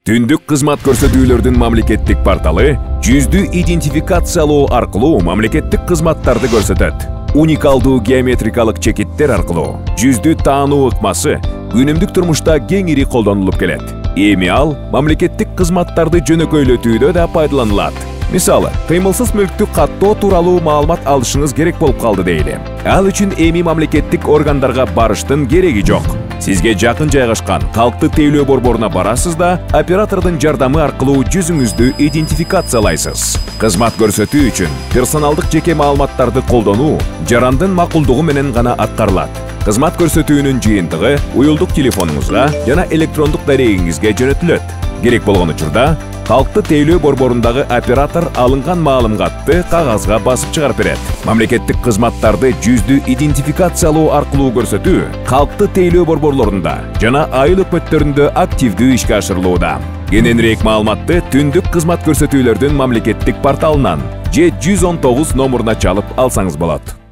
Түндүк кызмат көрсөтүүлөрдүн мамлекеттик порталы жүздү идентификациялоо аркылуу мамлекеттик кызматтарды көрсөтөт. Уникалдуу геометрикалык чекиттер аркылуу жүздү таануу ыкмасы күнүмдүк турмушта кеңири колдонулуп келет. Эми ал мамлекеттик кызматтарды жөнөкөйлөтүүдө да пайдаланылат. Мисалы, кыймылсыз мүлктү каттоо тууралуу маалымат алышыңыз керек болуп калды дейли. Ал үчүн эми мамлекеттик органдарга барыштын кереги жок. Сизге жакын жайгашкан калкты тейлөө борборуна барасыз да, оператордун жардамы аркылуу жүзүңүздү идентификациялайсыз. Кызмат көрсөтүү үчүн персоналдык жеке маалыматтарды колдонуу жарандын макулдугу менен гана аткарылат. Кызмат көрсөтүүнүн жыйынтыгы уюлдук телефонуңузга жана электрондук дарегиңизге жөнөтүлөт. Керек болгон учурда калкты тейлөө борборундагы оператор алынган маалыматты кагазга басып чыгарып берет. Мамлекеттик кызматтарды жүздү идентификациялоо аркылуу көрсөтүү калкты тейлөө борборлорунда жана айыл өкмөттөрүндө активдүү ишке ашырылууда. Кененирээк маалыматты түндүк кызмат көрсөтүүлөрдүн мамлекеттик порталынан же 119 номуруна чалып алсаңыз болот.